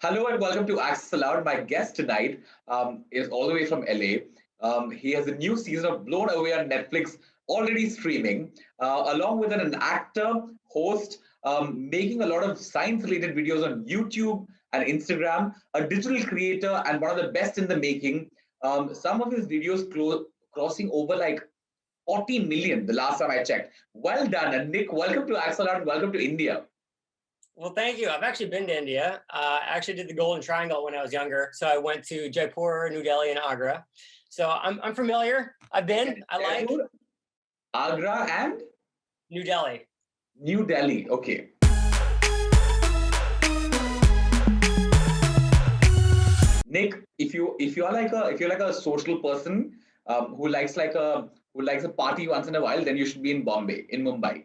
Hello and welcome to Axolotl. My guest tonight is all the way from LA. He has a new season of Blown Away on Netflix already streaming, along with an actor, host, making a lot of science related videos on YouTube and Instagram, a digital creator, and one of the best in the making. Some of his videos crossing over like 40 million the last time I checked. Well done. And Nick, welcome to Axolotl. Welcome to India. Well, thank you. I've actually been to India. I actually did the Golden Triangle when I was younger. So I went to Jaipur, New Delhi, and Agra. So I'm familiar. I've been. I like Agra and New Delhi. New Delhi. Okay. Nick, if you're like a social person who likes a party once in a while, then you should be in Mumbai.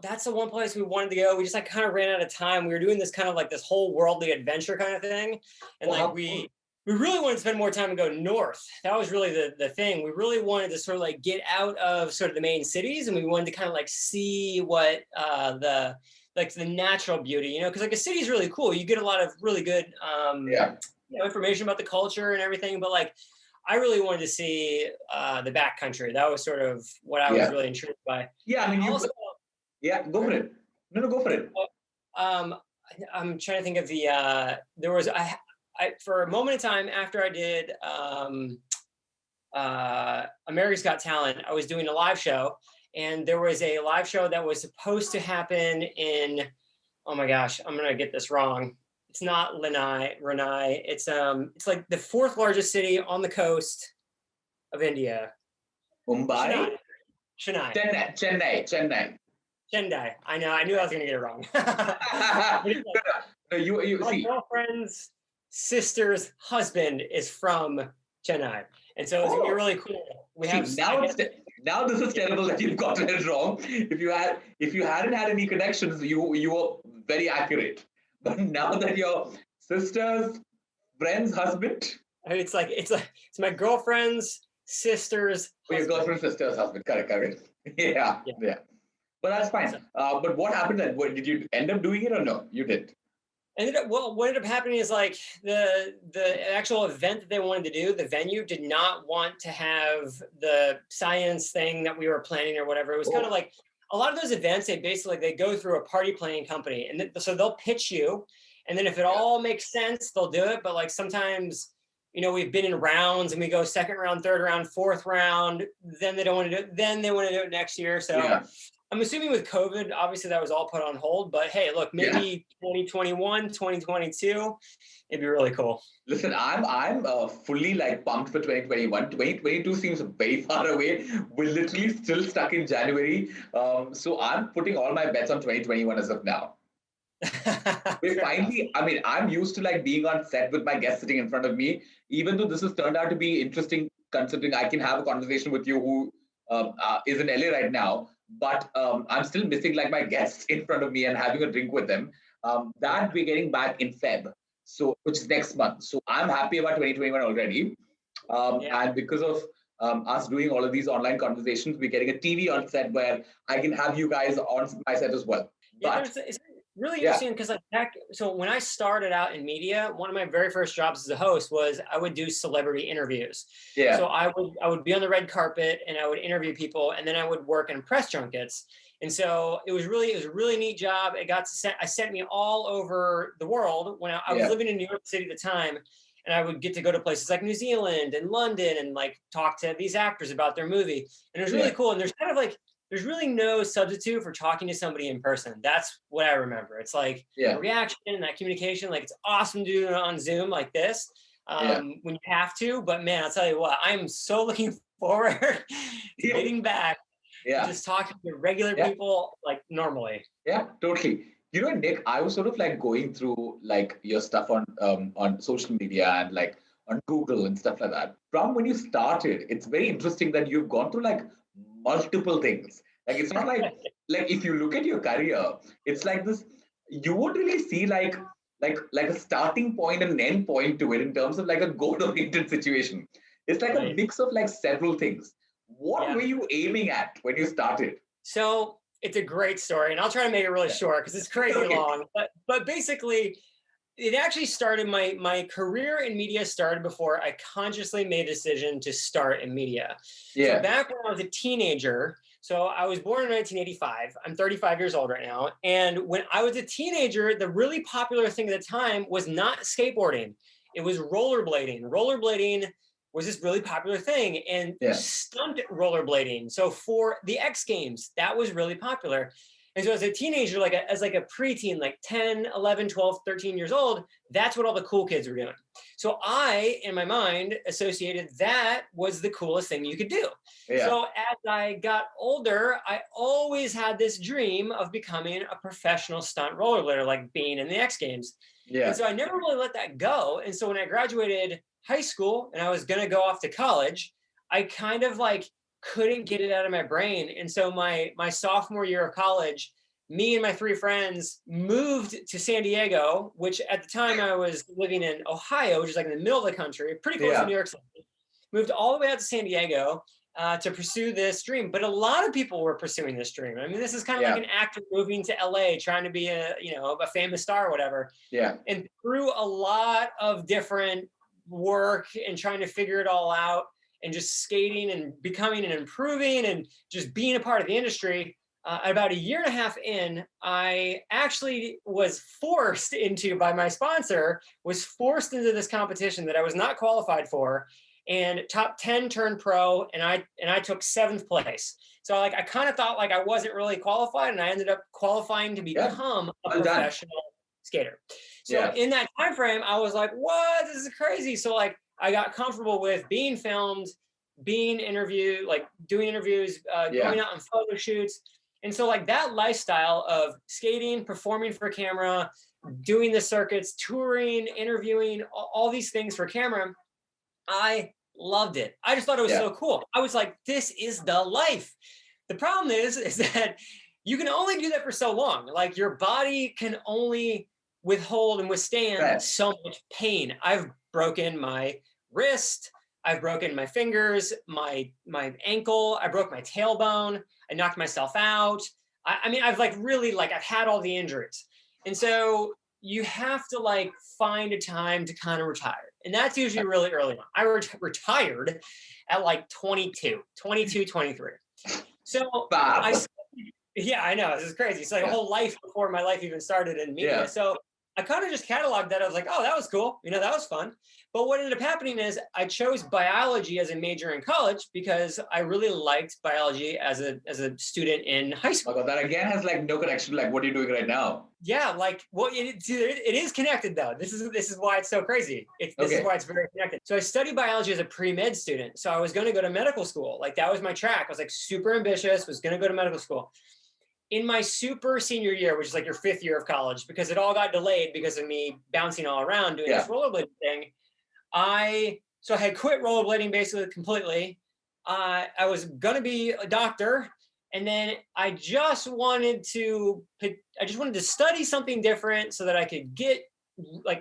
That's the one place we wanted to go. We just kind of ran out of time. We were doing this kind of like this whole worldly adventure kind of thing. And we really wanted to spend more time and go north. That was really the thing. We really wanted to sort of like get out of sort of the main cities, and we wanted to kind of like see what the natural beauty, because like a city is really cool. You get a lot of really good information about the culture and everything, but like I really wanted to see the backcountry. That was sort of what I was really intrigued by. Yeah, I mean, go for it. No, go for it. I'm trying to think of there was, I for a moment in time after I did America's Got Talent, I was doing a live show, and there was a live show that was supposed to happen in, oh my gosh, I'm going to get this wrong. It's not Renai. It's like the fourth largest city on the coast of India. Mumbai? Chennai. Chennai. I know. I knew I was going to get it wrong. My girlfriend's sister's husband is from Chennai, and so it's going to be really cool. Now this is terrible that you've gotten it wrong. If you hadn't had any connections, you were very accurate. But now that your sister's friend's husband, it's my girlfriend's sister's. Your girlfriend's sister's husband. Correct. Yeah. But that's fine. But what happened then? Did you end up doing it or no? You did. What ended up happening is like the actual event that they wanted to do, the venue did not want to have the science thing that we were planning or whatever. It was kind of like a lot of those events, they go through a party planning company, and so they'll pitch you, and then if it all makes sense, they'll do it. But like sometimes, we've been in rounds, and we go second round, third round, fourth round, then they don't want to do it. Then they want to do it next year. So I'm assuming with COVID, obviously that was all put on hold, but hey, look, maybe 2021, 2022, it'd be really cool. Listen, I'm fully like pumped for 2021. 2022 seems very far away. We're literally still stuck in January. So I'm putting all my bets on 2021 as of now. I'm used to like being on set with my guest sitting in front of me, even though this has turned out to be interesting considering I can have a conversation with you who is in LA right now. But I'm still missing like my guests in front of me and having a drink with them. That we're getting back in Feb, which is next month. So I'm happy about 2021 already. And because of us doing all of these online conversations, we're getting a TV on set where I can have you guys on my set as well. It's really interesting because so when I started out in media, one of my very first jobs as a host was I would do celebrity interviews. Yeah. So I would be on the red carpet and I would interview people, and then I would work in press junkets. And so it was a really neat job. I sent me all over the world when I was living in New York City at the time, and I would get to go to places like New Zealand and London and like talk to these actors about their movie. And it was really cool. And there's really no substitute for talking to somebody in person. That's what I remember. It's like a reaction and that communication. Like it's awesome to do it on Zoom like this when you have to. But man, I'll tell you what, I'm so looking forward to getting back. Just talking to regular people like normally. Yeah, totally. Nick, I was sort of like going through like your stuff on social media and like on Google and stuff like that. From when you started, it's very interesting that you've gone through like multiple things. Like it's not like if you look at your career, it's like this. You won't really see like a starting point and an end point to it in terms of like a goal-oriented situation. It's like a mix of like several things. What were you aiming at when you started? So it's a great story, and I'll try to make it really short because it's crazy long. But basically, It actually started, my career in media started before I consciously made a decision to start in media. Yeah. So back when I was a teenager, so I was born in 1985. I'm 35 years old right now. And when I was a teenager, the really popular thing at the time was not skateboarding. It was rollerblading. Rollerblading was this really popular thing, and stunt rollerblading. So for the X Games, that was really popular. And so as a teenager, as a preteen, like 10, 11, 12, 13 years old, that's what all the cool kids were doing. So I, in my mind, associated that was the coolest thing you could do. Yeah. So as I got older, I always had this dream of becoming a professional stunt rollerblader, like being in the X Games. Yeah. And so I never really let that go. And so when I graduated high school and I was going to go off to college, I kind of couldn't get it out of my brain. And so my sophomore year of college, me and my 3 friends moved to San Diego, which at the time I was living in Ohio, which is in the middle of the country, pretty close to New York City. Moved all the way out to San Diego to pursue this dream. But a lot of people were pursuing this dream. I mean, this is kind of like an actor moving to LA, trying to be a famous star or whatever. Yeah. And through a lot of different work and trying to figure it all out, and just skating and becoming and improving and just being a part of the industry, about a year and a half in, I actually was forced into, by my sponsor, was forced into this competition that I was not qualified for, and top 10 turned pro, and I took 7th place. So I kind of thought I wasn't really qualified, and I ended up qualifying to become a professional skater. So in that time frame, I was like, what? This is crazy. So I got comfortable with being filmed, being interviewed, doing interviews, going out on photo shoots. And so that lifestyle of skating, performing for camera, doing the circuits, touring, interviewing, all these things for camera, I loved it. I just thought it was so cool. I was like, this is the life. The problem is that you can only do that for so long. Your body can only withhold and withstand so much pain. I've broken my wrist, I've broken my fingers, my ankle, I broke my tailbone, I knocked myself out. I mean, I've really I've had all the injuries. And so you have to find a time to kind of retire. And that's usually really early on. I retired at 22, 23. So wow. I know, this is crazy. It's a whole life before my life even started in media. So I kind of just cataloged that. I was like, oh, that was cool. That was fun. But what ended up happening is I chose biology as a major in college because I really liked biology as a student in high school. Oh, that again has no connection to what you're doing right now. Yeah, it is connected though. This is why it's so crazy. This is why it's very connected. So I studied biology as a pre-med student. So I was going to go to medical school. That was my track. I was super ambitious, was going to go to medical school. In my super senior year, which is your 5th year of college, because it all got delayed because of me bouncing all around doing this rollerblading thing, I had quit rollerblading basically completely. I was going to be a doctor, and then I just wanted to study something different so that I could get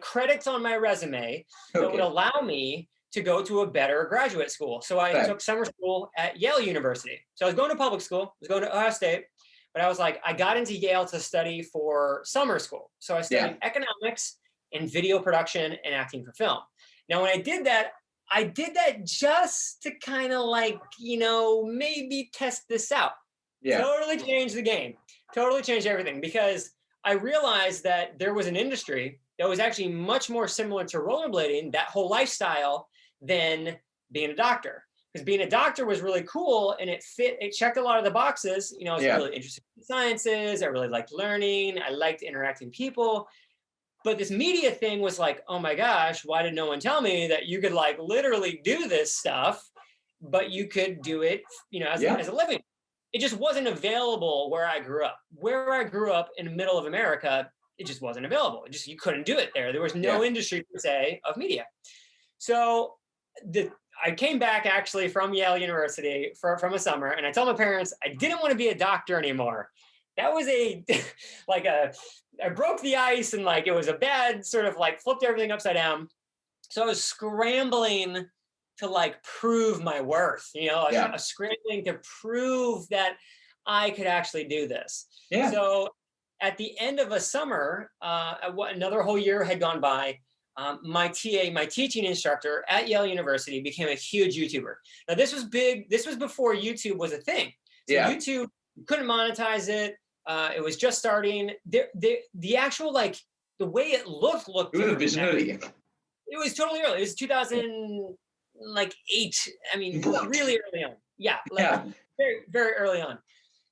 credits on my resume that would allow me to go to a better graduate school. So I took summer school at Yale University. So I was going to public school, I was going to Ohio State. But I was I got into Yale to study for summer school. So I studied economics and video production and acting for film. Now, when I did that just to kind of maybe test this out. Yeah. Totally changed the game. Totally changed everything, because I realized that there was an industry that was actually much more similar to rollerblading, that whole lifestyle, than being a doctor. Because being a doctor was really cool, and it checked a lot of the boxes. I was really interested in sciences. I really liked learning. I liked interacting with people. But this media thing was oh my gosh, why did no one tell me that you could literally do this stuff, but you could do it, as a living? It just wasn't available where I grew up. Where I grew up in the middle of America, it just wasn't available. You couldn't do it there. There was no industry per se of media. So I came back actually from Yale University from a summer, and I told my parents I didn't want to be a doctor anymore. That was I broke the ice, and it was a bad sort of flipped everything upside down. So I was scrambling to prove my worth, I was scrambling to prove that I could actually do this. Yeah. So at the end of a summer, another whole year had gone by. My TA, my teaching instructor at Yale University, became a huge YouTuber. Now, this was big. This was before YouTube was a thing. So YouTube, you couldn't monetize it. It was just starting. The actual, like, the way it looked it was a visionary. It was totally early. It was 2008. I mean, really early on. Yeah, very, very early on.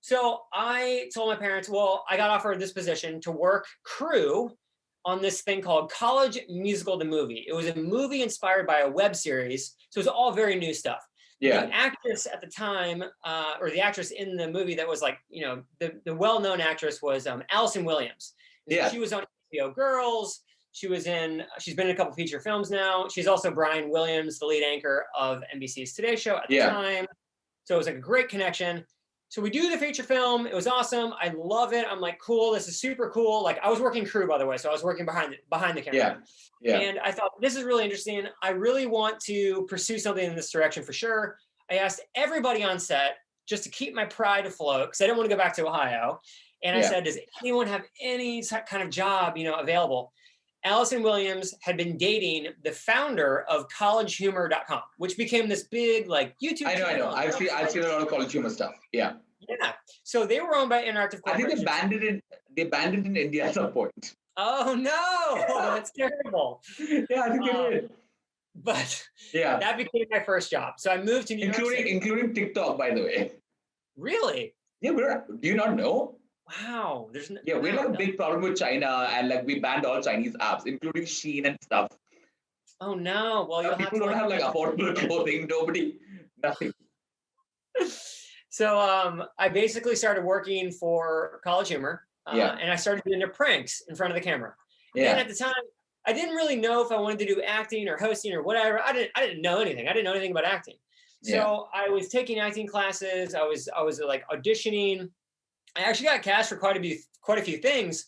So I told my parents, well, I got offered this position to work crew on this thing called College Musical the Movie. It was a movie inspired by a web series. So it was all very new stuff. Yeah. The actress at the time, or the actress in the movie that was like, you know, the well-known actress was Allison Williams. Yeah. She was on HBO Girls. She's been in a couple feature films now. She's also Brian Williams, the lead anchor of NBC's Today Show at the time. So it was like a great connection. So we do the feature film. It was awesome. I love it. I'm like, cool. This is super cool. Like, I was working crew, by the way. So I was working behind the camera. Yeah. And I thought, this is really interesting. I really want to pursue something in this direction for sure. I asked everybody on set just to keep my pride afloat because I didn't want to go back to Ohio. And I said, does anyone have any kind of job, you know, available? Allison Williams had been dating the founder of Collegehumor.com, which became this big, like, YouTube channel. I know. I've seen a lot of Collegehumor stuff. Yeah. Yeah. So they were owned by Interactive Corporation. I think they banned it in India at some point. Oh no, that's terrible. Yeah, I think they did. But that became my first job. So I moved to New York City. Including TikTok, by the way. Really? Yeah, do you not know? Wow. We had a big problem with China, and like we banned all Chinese apps, including Shein and stuff. Oh no. Well, people don't have like affordable clothing. Nothing. So I basically started working for Collegehumor, and I started doing their pranks in front of the camera. And at the time, I didn't really know if I wanted to do acting or hosting or whatever. I didn't know anything. I didn't know anything about acting. So I was taking acting classes. I was like auditioning. I actually got cast for quite a few things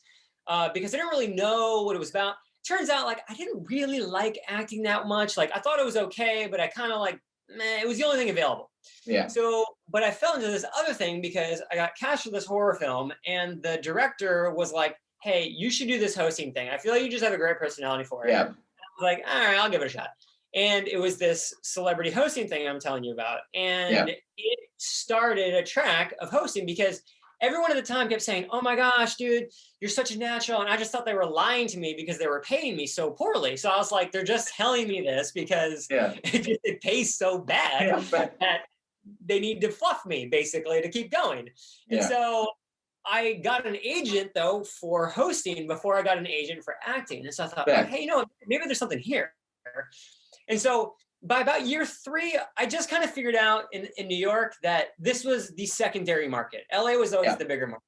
because I didn't really know what it was about. Turns out, like, I didn't really like acting that much. Like, I thought it was okay, but I kind of like, it was the only thing available. Yeah. So, but I fell into this other thing because I got cast for this horror film, and the director was like, hey, you should do this hosting thing. I feel like you just have a great personality for it. Yeah. I was like, all right, I'll give it a shot. And it was this celebrity hosting thing I'm telling you about. And it started a track of hosting because everyone at the time kept saying, oh my gosh, dude, you're such a natural. And I just thought they were lying to me because they were paying me so poorly. So I was like, they're just telling me this because it pays so bad that they need to fluff me basically to keep going. And so I got an agent though for hosting before I got an agent for acting. And so I thought, hey, you know, maybe there's something here. And so by about year 3, I just kind of figured out in New York that this was the secondary market. LA was always the bigger market.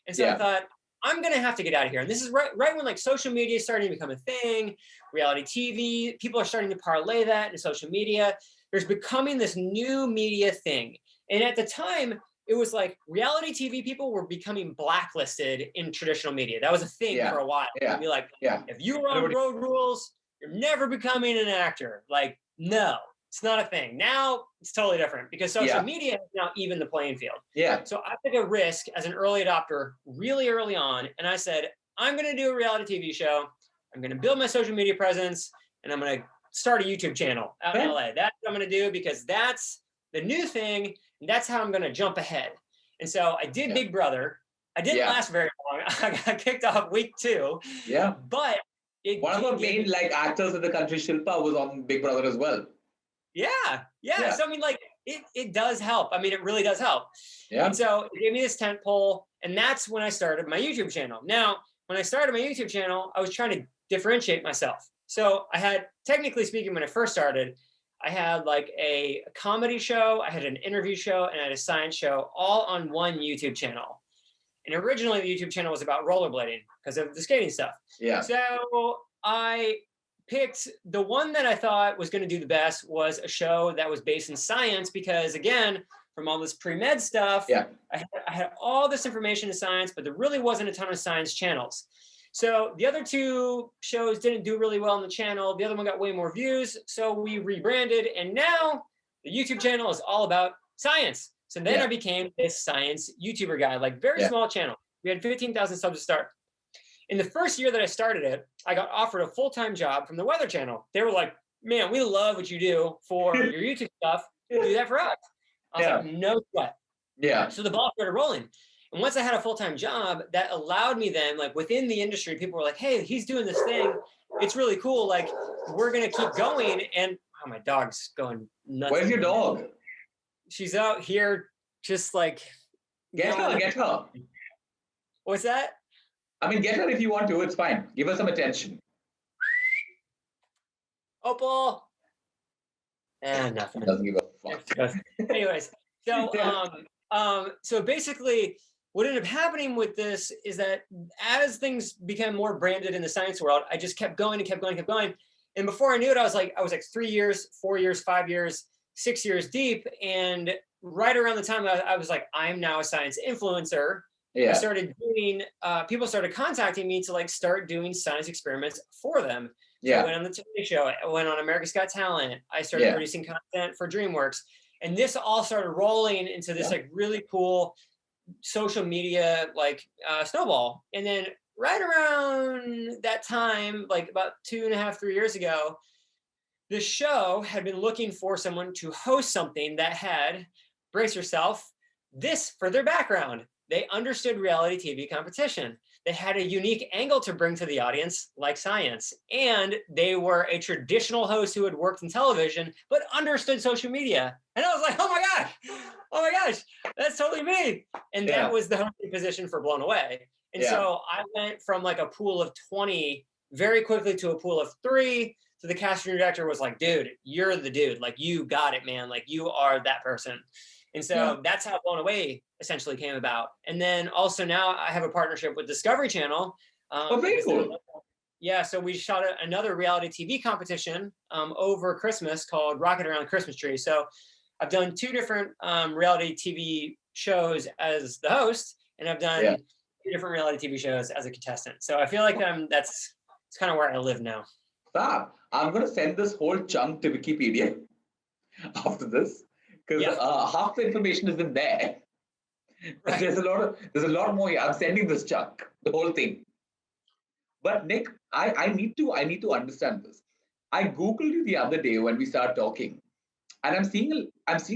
And so I thought, I'm going to have to get out of here. And this is right when like social media is starting to become a thing, reality TV, people are starting to parlay that into social media. There's becoming this new media thing. And at the time, it was like reality TV people were becoming blacklisted in traditional media. That was a thing for a while. It'd be like, if you were on Road Rules, you're never becoming an actor. Like, no, it's not a thing. Now it's totally different because social media has now even the playing field. Yeah. So I took a risk as an early adopter really early on. And I said, I'm going to do a reality TV show. I'm going to build my social media presence and I'm going to start a YouTube channel out in LA. That's what I'm going to do because that's the new thing. And that's how I'm going to jump ahead. And so I did Big Brother. I didn't last very long. I got kicked off week 2. Yeah. But one of the main like actors in the country, Shilpa, was on Big Brother as well. Yeah. So I mean, like it does help. I mean, it really does help. Yeah. And so it gave me this tent pole, and that's when I started my YouTube channel. Now, when I started my YouTube channel, I was trying to differentiate myself. So I had, technically speaking, when I first started, I had like a comedy show, I had an interview show, and I had a science show all on one YouTube channel. And originally the YouTube channel was about rollerblading because of the skating stuff. Yeah. So I picked the one that I thought was going to do the best was a show that was based in science because, again, from all this pre-med stuff, I had all this information in science, but there really wasn't a ton of science channels. So the other 2 shows didn't do really well on the channel. The other one got way more views. So we rebranded, and now the YouTube channel is all about science. So then I became this science YouTuber guy, like very small channel, We had 15,000 subs to start. In the first year that I started it, I got offered a full-time job from the Weather Channel. They were like, man, we love what you do for your YouTube stuff. Do that for us. I was like, no sweat. Yeah. So the ball started rolling. And once I had a full-time job, that allowed me then, like within the industry, people were like, hey, he's doing this thing. It's really cool. Like, we're going to keep going. And oh, my dog's going nuts. Where's your dog? She's out here just like. Get her. What's that? I mean, get her if you want to. It's fine. Give her some attention. Opal. And nothing. Doesn't give a fuck. Anyways, so basically, what ended up happening with this is that as things became more branded in the science world, I just kept going and kept going and kept going. And before I knew it, I was like 3 years, 4 years, 5 years, 6 years deep. And right around the time I was like, I'm now a science influencer. I started doing, people started contacting me to like start doing science experiments for them. So I went on the Today Show, I went on America's Got Talent. I started producing content for DreamWorks. And this all started rolling into this like really cool social media, like snowball. And then right around that time, like about 2.5, 3 years ago, the show had been looking for someone to host something that had, brace yourself, this for their background. They understood reality TV competition. They had a unique angle to bring to the audience, like science. And they were a traditional host who had worked in television, but understood social media. And I was like, oh my gosh, that's totally me. And that was the hosting position for Blown Away. And so I went from like a pool of 20 very quickly to a pool of 3. So the casting director was like, dude, you're the dude. Like, you got it, man. Like, you are that person. And so that's how Blown Away essentially came about. And then also now I have a partnership with Discovery Channel. Very cool. Yeah, so we shot another reality TV competition over Christmas called Rocket Around the Christmas Tree. So I've done 2 different reality TV shows as the host, and I've done 2 different reality TV shows as a contestant. So I feel like that's kind of where I live now. Stop. I'm going to send this whole chunk to Wikipedia after this. Because half the information is in there. Right. There's a lot more here. I'm sending this chunk, the whole thing. But Nick, I need to understand this. I Googled you the other day when we started talking, and I'm seeing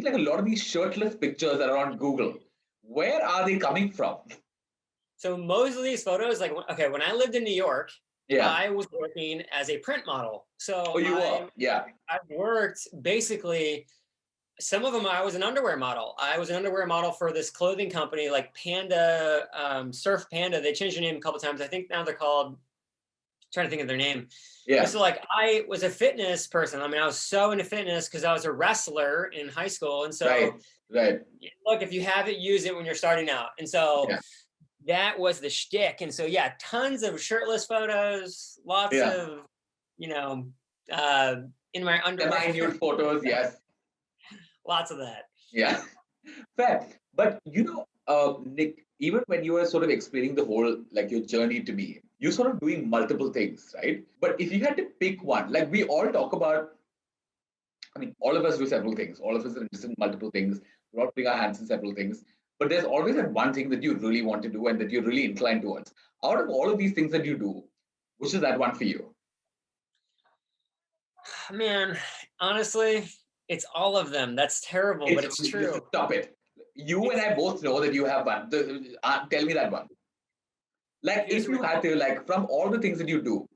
like a lot of these shirtless pictures that are on Google. Where are they coming from? So most of these photos, like, okay, when I lived in New York, I was working as a print model. So you were? Yeah. I worked basically. Some of them, I was an underwear model. I was an underwear model for this clothing company, like Panda, Surf Panda. They changed their name a couple of times. I think now they're called, I'm trying to think of their name. Yeah. So like, I was a fitness person. I mean, I was so into fitness because I was a wrestler in high school. And so, look, if you have it, use it when you're starting out. And so that was the shtick. And so, tons of shirtless photos, lots of, in my underwear. Minute photos, yes. Lots of that. Yeah, fair. But Nick, even when you were sort of explaining the whole, like your journey to me, you're sort of doing multiple things, right? But if you had to pick one, like we all talk about, I mean, all of us do several things. All of us are interested in multiple things. We're all putting our hands in several things. But there's always that one thing that you really want to do and that you're really inclined towards. Out of all of these things that you do, which is that one for you? Man, honestly, it's all of them. That's terrible, but it's true. Stop it. You and I both know that you have one. Tell me that one. Like, if you had to, like, from all the things that you do,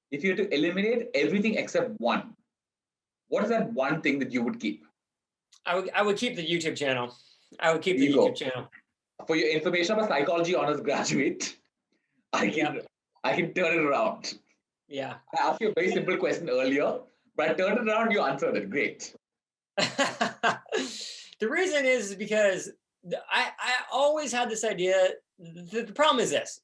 if you had to eliminate everything except one, what is that one thing that you would keep? I would keep the YouTube channel. I would keep the YouTube channel. For your information, I'm a psychology honors graduate. I can turn it around. Yeah. I asked you a very simple question earlier, but I turned it around, you answered it. Great. The reason is because I always had this idea. The problem is this: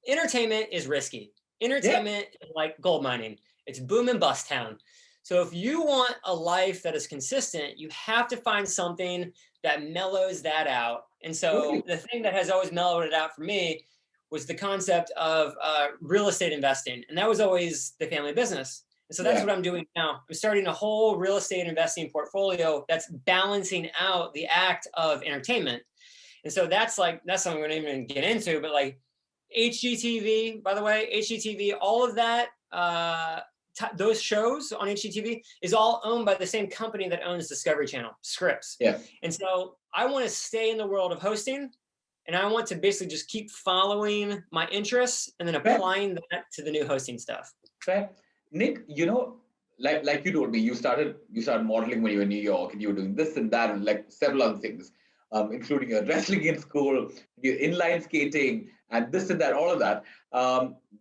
entertainment is risky. Entertainment is like gold mining. It's boom and bust town. So if you want a life that is consistent, you have to find something that mellows that out. And so the thing that has always mellowed it out for me was the concept of real estate investing. And that was always the family business. And so that's what I'm doing now. I'm starting a whole real estate investing portfolio that's balancing out the act of entertainment. And so that's something we're not even get into, but like HGTV, by the way, HGTV, all of that, those shows on HGTV is all owned by the same company that owns Discovery Channel, Scripps. Yeah. And so I want to stay in the world of hosting, and I want to basically just keep following my interests and then applying that to the new hosting stuff. Fair. Nick, like you told me, you started modeling when you were in New York, and you were doing this and that, and like several other things, including your wrestling in school, your inline skating, and this and that, all of that.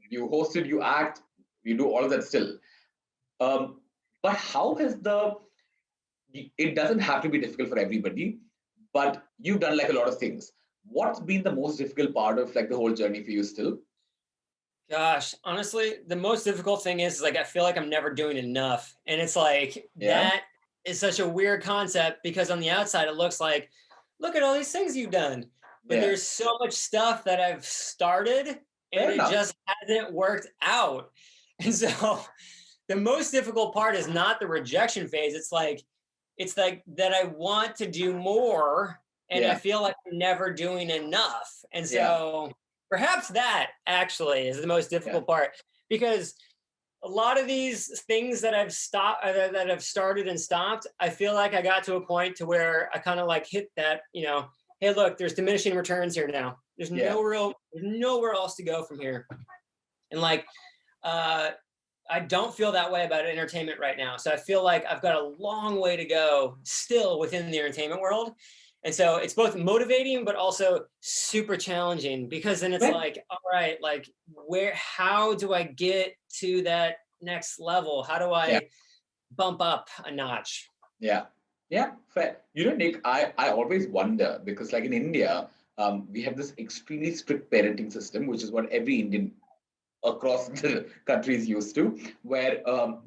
You hosted, you act, you do all of that still. But how has it doesn't have to be difficult for everybody, but you've done like a lot of things. What's been the most difficult part of like the whole journey for you still? Gosh, honestly, the most difficult thing is like I feel like I'm never doing enough. And it's like that is such a weird concept, because on the outside it looks like, look at all these things you've done. But there's so much stuff that I've started and it just hasn't worked out. And so the most difficult part is not the rejection phase. It's like that I want to do more, and I feel like I'm never doing enough. And so perhaps that actually is the most difficult part, because a lot of these things that I've started and stopped, I feel like I got to a point to where I kind of like hit that, hey, look, there's diminishing returns here now. There's nowhere else to go from here. And like, I don't feel that way about entertainment right now. So I feel like I've got a long way to go still within the entertainment world. And so it's both motivating, but also super challenging, because then it's like, all right, like how do I get to that next level? How do I bump up a notch? Yeah, fair. Nick, I always wonder, because like in India, we have this extremely strict parenting system, which is what every Indian across the country is used to, where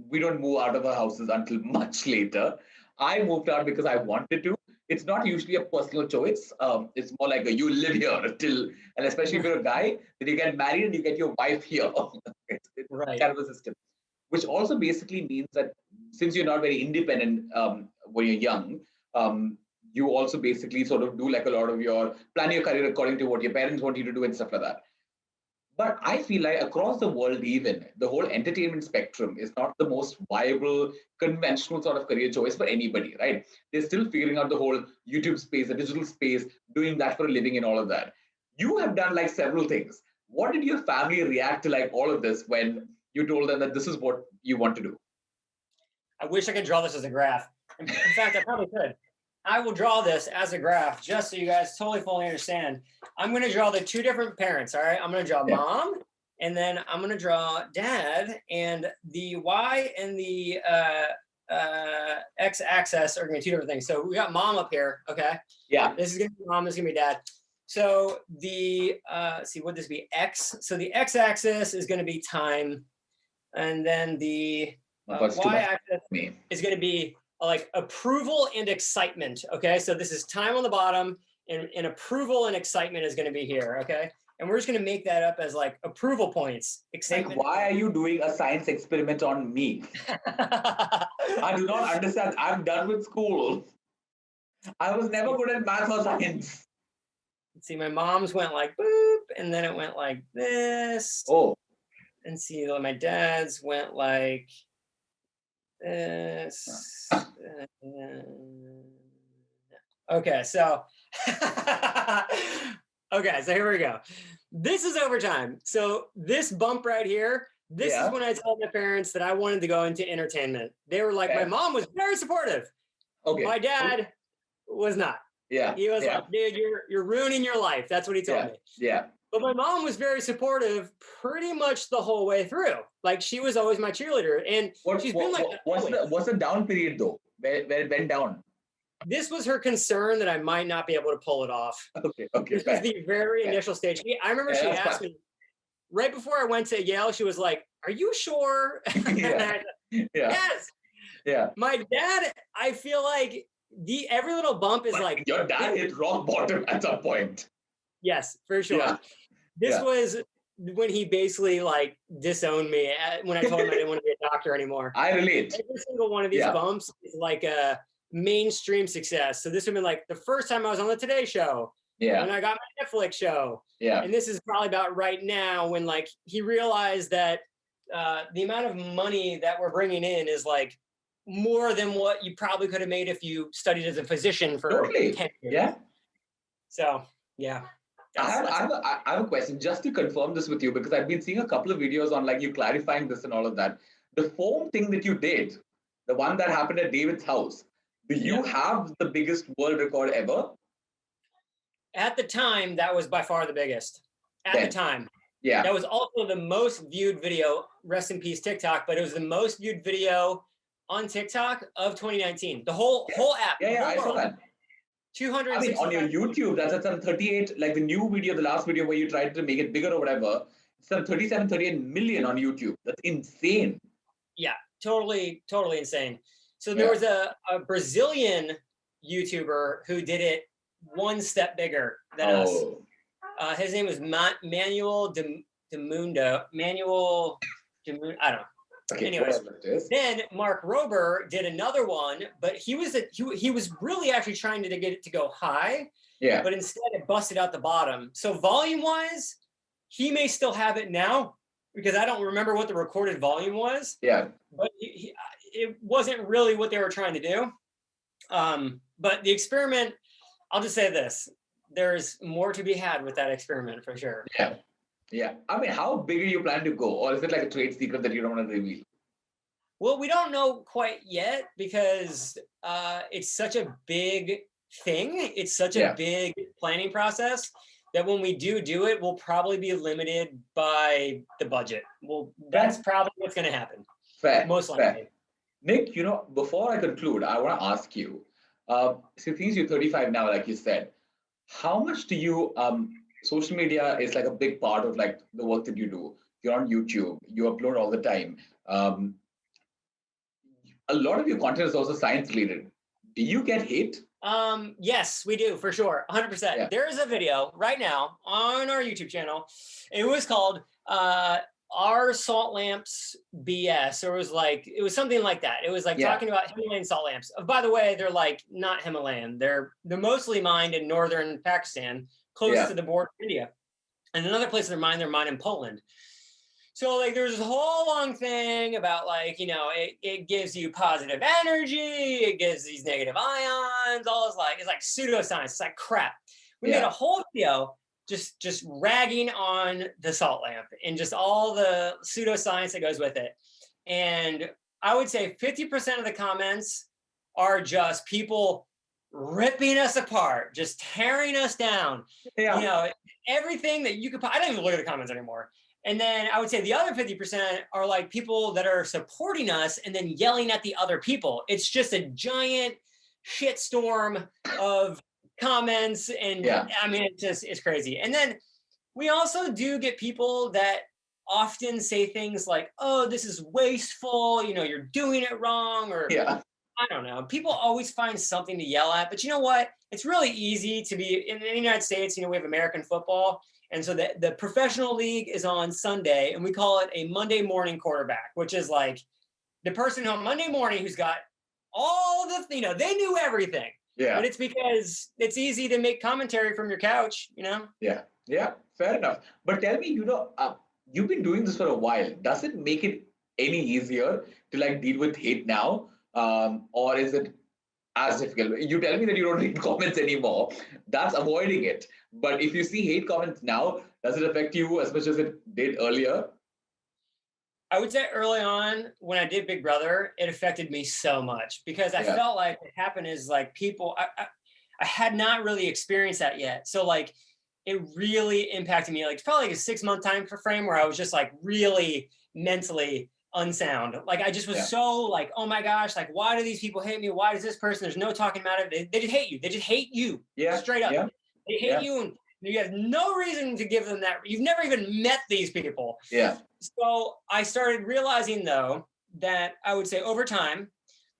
we don't move out of our houses until much later. I moved out because I wanted to. It's not usually a personal choice. It's more like you live here till, and especially if you're a guy, then you get married and you get your wife here. It's kind of a system, which also basically means that since you're not very independent when you're young, you also basically sort of do like a lot of plan your career according to what your parents want you to do and stuff like that. But I feel like across the world, even the whole entertainment spectrum is not the most viable, conventional sort of career choice for anybody, right? They're still figuring out the whole YouTube space, the digital space, doing that for a living and all of that. You have done like several things. What did your family react to like all of this when you told them that this is what you want to do? I wish I could draw this as a graph. In fact, I probably could. I will draw this as a graph just so you guys totally fully understand. I'm going to draw the two different parents, all right? I'm going to draw mom, and then I'm going to draw dad, and the Y and the X-axis are going to be two different things. So we got mom up here, okay? Yeah. This is going to be mom, this is going to be dad. So the, would this be X? So the X-axis is going to be time, and then the Y-axis is going to be like approval and excitement. Okay, so this is time on the bottom, and approval and excitement is going to be here. Okay, and we're just going to make that up as like approval points. Excitement. Like, why are you doing a science experiment on me? I do not understand. I'm done with school. I was never good at math or science. See, my mom's went like boop, and then it went like this. Oh, and see, my dad's went like this. Okay, so here we go. This is overtime. So this bump right here, this is when I told my parents that I wanted to go into entertainment. They were like, my mom was very supportive. Okay. My dad was not. Yeah. He was like, dude, you're ruining your life. That's what he told me. Yeah. But my mom was very supportive pretty much the whole way through. Like, she was always my cheerleader. And she's been like that. What's the down period though? Where it went down? This was her concern that I might not be able to pull it off. Okay. This was the very initial stage. I remember she asked me right before I went to Yale, she was like, are you sure? Yes. Yeah. My dad, I feel like every little bump is like. Your dad hit rock bottom at some point. Yes, for sure. Yeah. This was when he basically like disowned me when I told him I didn't want to be a doctor anymore. I relate. Every single one of these bumps is like a mainstream success. So this would have been like the first time I was on the Today Show, Yeah. When I got my Netflix show. Yeah. And this is probably about right now when like he realized that the amount of money that we're bringing in is like more than what you probably could have made if you studied as a physician for 10 years. Yeah. So, yeah. I have a question just to confirm this with you, because I've been seeing a couple of videos on like you clarifying this and all of that. The foam thing that you did, the one that happened at David's house, do you have the biggest world record ever? At the time, that was by far the biggest. At the time. Yeah. That was also the most viewed video, rest in peace TikTok, but it was the most viewed video on TikTok of 2019. The whole app. Yeah, I saw that. 200. I mean, on your YouTube, that's at some 38, like the new video, the last video where you tried to make it bigger or whatever, it's some 37, 38 million on YouTube. That's insane. Yeah, totally insane. So there was a Brazilian YouTuber who did it one step bigger than us. His name was Manuel Demundo. I don't know. Okay, anyways, then Mark Rober did another one, but he was really actually trying to get it to go high. Yeah. But instead it busted out the bottom. So volume wise, he may still have it now because I don't remember what the recorded volume was. Yeah. But it wasn't really what they were trying to do. But the experiment, I'll just say this: there's more to be had with that experiment for sure. Yeah. Yeah. I mean, how big are you planning to go? Or is it like a trade secret that you don't want to reveal? Well, we don't know quite yet because it's such a big thing. It's such a big planning process that when we do it, we'll probably be limited by the budget. Well, that's probably what's going to happen. Fair. Most likely. Nick, before I conclude, I want to ask you, since you're 35 now, like you said, how much do you... social media is like a big part of like the work that you do. You're on YouTube, you upload all the time. A lot of your content is also science related. Do you get hate? Yes, we do for sure. 100%. Yeah. There is a video right now on our YouTube channel. It was called Our Salt Lamps BS. Or it was something like that. It was like talking about Himalayan salt lamps. By the way, they're like not Himalayan. They're mostly mined in northern Pakistan, close to the border of India. And another place they're mined in Poland. So like there's this whole long thing about like, it gives you positive energy, it gives these negative ions, all this it's like pseudoscience, it's like crap. We made a whole video just ragging on the salt lamp and just all the pseudoscience that goes with it. And I would say 50% of the comments are just people ripping us apart, just tearing us down. Yeah. Everything that you could, I don't even look at the comments anymore. And then I would say the other 50% are like people that are supporting us and then yelling at the other people. It's just a giant shitstorm of comments. And I mean, it's crazy. And then we also do get people that often say things like, oh, this is wasteful. You're doing it wrong. Or I don't know. People always find something to yell at. But you know what? It's really easy to be in the United States. We have American football. And so the professional league is on Sunday, and we call it a Monday morning quarterback, which is like the person on Monday morning who's got all the, they knew everything. Yeah. But it's because it's easy to make commentary from your couch, Yeah. Yeah. Fair enough. But tell me, you've been doing this for a while. Does it make it any easier to like deal with hate now? Or is it as difficult? You tell me that you don't read comments anymore. That's avoiding it. But if you see hate comments now, does it affect you as much as it did earlier? I would say early on when I did Big Brother, it affected me so much because I felt like what happened is like people, I had not really experienced that yet. So like it really impacted me. Like it's probably like a 6-month time frame where I was just like really mentally unsound. Like I just was so like, oh my gosh, like why do these people hate me? Why does this person? There's no talking about it. They just hate you. They just hate you. Straight up. Yeah. They hate you, and you have no reason to give them that. You've never even met these people. Yeah. So I started realizing though that I would say over time,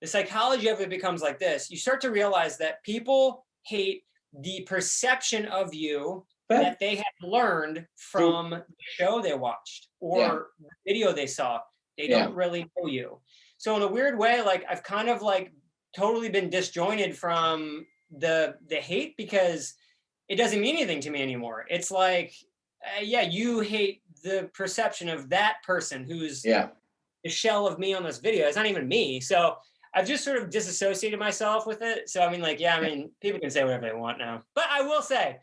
the psychology of it becomes like this. You start to realize that people hate the perception of you that they have learned from the show they watched or the video they saw. They don't really know you. So in a weird way, like I've kind of like totally been disjointed from the hate because it doesn't mean anything to me anymore. It's like, yeah, you hate the perception of that person who's the shell of me on this video. It's not even me. So I've just sort of disassociated myself with it. So I mean, like, yeah, I mean, people can say whatever they want now. But I will say,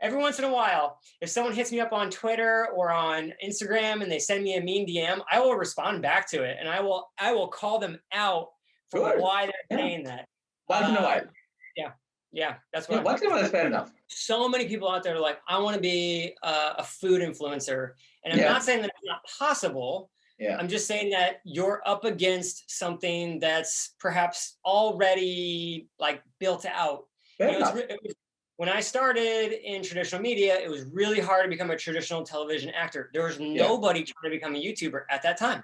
every once in a while, if someone hits me up on Twitter or on Instagram and they send me a mean DM, I will respond back to it, and I will call them out for why they're saying that. Once in a while. Yeah, that's what. Once in a while is fair enough. So many people out there are like, I want to be a food influencer, and I'm not saying that it's not possible. Yeah. I'm just saying that you're up against something that's perhaps already like built out. When I started in traditional media, it was really hard to become a traditional television actor. There was nobody trying to become a YouTuber at that time.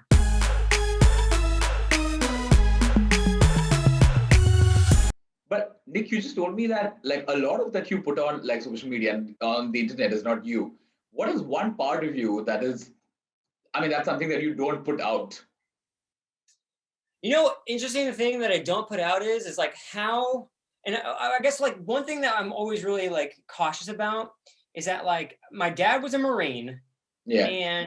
But Nick, you just told me that like a lot of that you put on like social media and on the internet is not you. What is one part of you that is, I mean, that's something that you don't put out? You know, interesting thing that I don't put out is like how, and I guess like one thing that I'm always really like cautious about is that like my dad was a Marine, and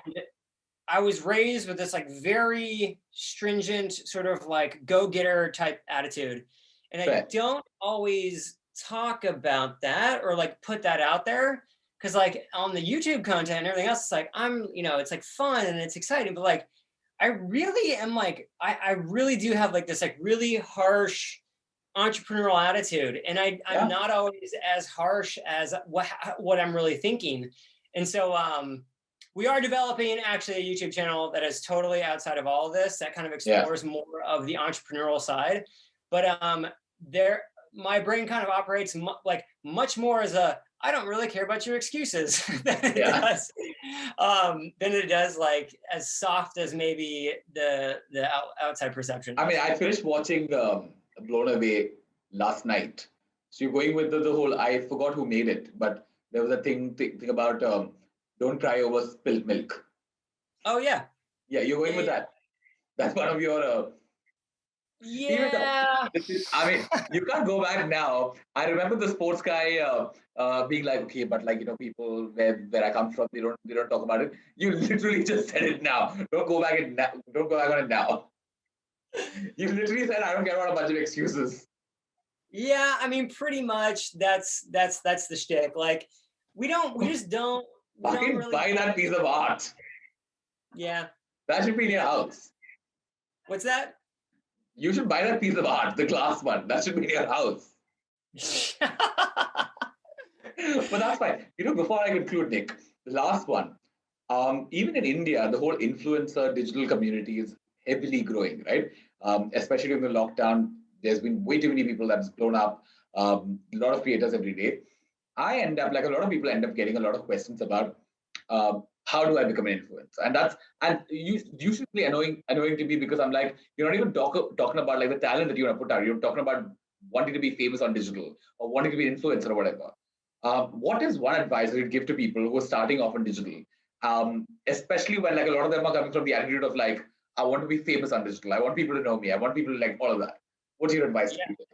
I was raised with this like very stringent sort of like go-getter type attitude, and I don't always talk about that or like put that out there, because like on the YouTube content and everything else, it's like it's like fun and it's exciting, but like I really am like I really do have like this like really harsh entrepreneurial attitude, and I'm not always as harsh as what I'm really thinking. And so we are developing actually a YouTube channel that is totally outside of all of this, that kind of explores more of the entrepreneurial side. But my brain kind of operates much more as a, I don't really care about your excuses than it does like as soft as maybe the outside perception. I mean, I finished watching Blown Away last night. So you're going with the whole, I forgot who made it, but there was a thing about don't cry over spilled milk. Oh, yeah. Yeah, you're going with that. That's one of your... I mean, you can't go back now. I remember the sports guy being like, okay, but like, people where I come from, they don't talk about it. You literally just said it now. Don't go back on it now. You literally said, I don't care about a bunch of excuses. Yeah, I mean, pretty much that's the shtick. Like, we just don't really buy that piece of art. Yeah. That should be in your house. What's that? You should buy that piece of art, the glass one. That should be in your house. But that's fine. Before I conclude, Nick, the last one. Even in India, the whole influencer digital community is heavily growing, right? Especially in the lockdown, there's been way too many people that's blown up. A lot of creators every day. I end up, like a lot of people end up getting a lot of questions about how do I become an influencer? And usually annoying to me, because I'm like, you're not even talking about like the talent that you want to put out. You're talking about wanting to be famous on digital or wanting to be an influencer or whatever. What is one advice that you'd give to people who are starting off on digital? Especially when like a lot of them are coming from the attitude of like, I want to be famous on digital. I want people to know me. I want people to like all of that. What's your advice to people?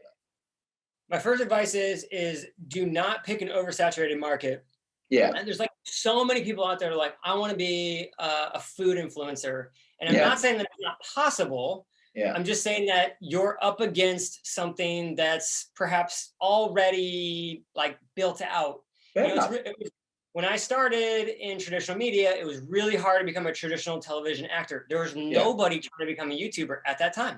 My first advice is do not pick an oversaturated market. Yeah. And there's like so many people out there like, I want to be a food influencer. And I'm not saying that it's not possible. Yeah. I'm just saying that you're up against something that's perhaps already like built out. When I started in traditional media, it was really hard to become a traditional television actor. There was nobody trying to become a YouTuber at that time.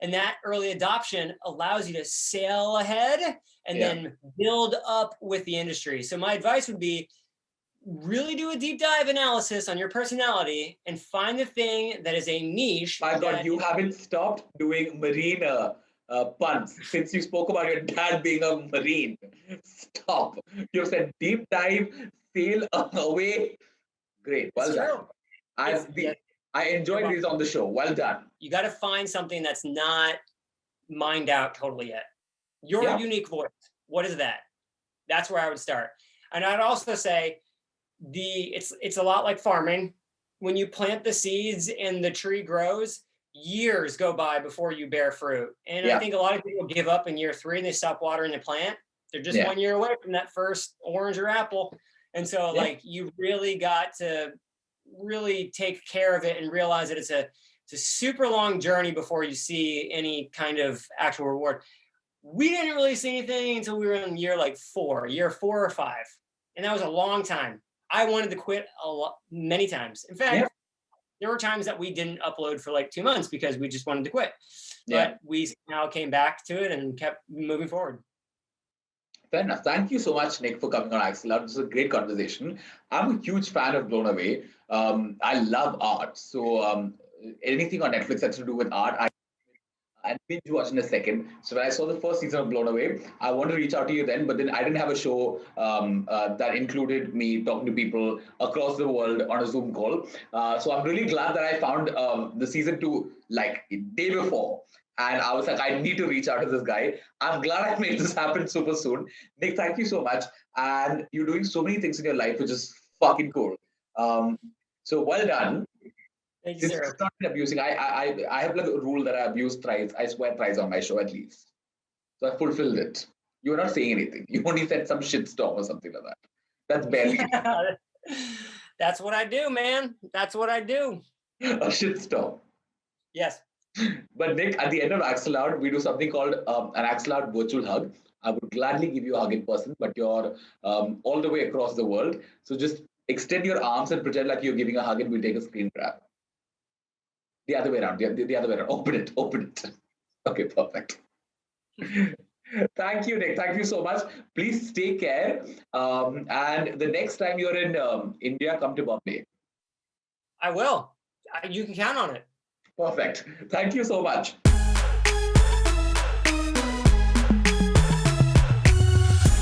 And that early adoption allows you to sail ahead and then build up with the industry. So my advice would be really do a deep dive analysis on your personality and find the thing that is a niche. My God, you haven't stopped doing marine puns since you spoke about your dad being a Marine. Stop. You've said deep dive, sail away. Great. Well done. I enjoyed these on the show. Well done. You got to find something that's not mined out totally yet. Your unique voice. What is that? That's where I would start. And I'd also say it's a lot like farming. When you plant the seeds and the tree grows, years go by before you bear fruit. And I think a lot of people give up in year 3 and they stop watering the plant. they're just 1 year away from that first orange or apple. And so like, you really got to really take care of it and realize that it's a super long journey before you see any kind of actual reward. We didn't really see anything until we were in year 4 or 5. And that was a long time. I wanted to quit many times. In fact, there were times that we didn't upload for 2 months because we just wanted to quit. But we now came back to it and kept moving forward. Fair enough. Thank you so much, Nick, for coming on Axolotl. This is a great conversation. I'm a huge fan of Blown Away. I love art. So anything on Netflix that's to do with art, and binge watch in a second. So when I saw the first season of Blown Away, I wanted to reach out to you then, but then I didn't have a show that included me talking to people across the world on a Zoom call. So I'm really glad that I found the season 2 day before. And I was like, I need to reach out to this guy. I'm glad I made this happen super soon. Nick, thank you so much. And you're doing so many things in your life, which is fucking cool. So well done. Thank you, sir. It's not abusing. I have a rule that I abuse thrice. I swear thrice on my show at least. So I fulfilled it. You're not saying anything. You only said some shitstorm or something like that. That's barely. That's what I do, man. That's what I do. A shitstorm. Yes. But Nick, at the end of Axolotl, we do something called an Axolotl Virtual Hug. I would gladly give you a hug in person, but you're all the way across the world. So just extend your arms and pretend like you're giving a hug, and we'll take a screen grab. The other way around. The other way around. Open it. Okay, perfect. Thank you, Nick. Thank you so much. Please take care. And the next time you're in India, come to Bombay. I will. You can count on it. Perfect. Thank you so much.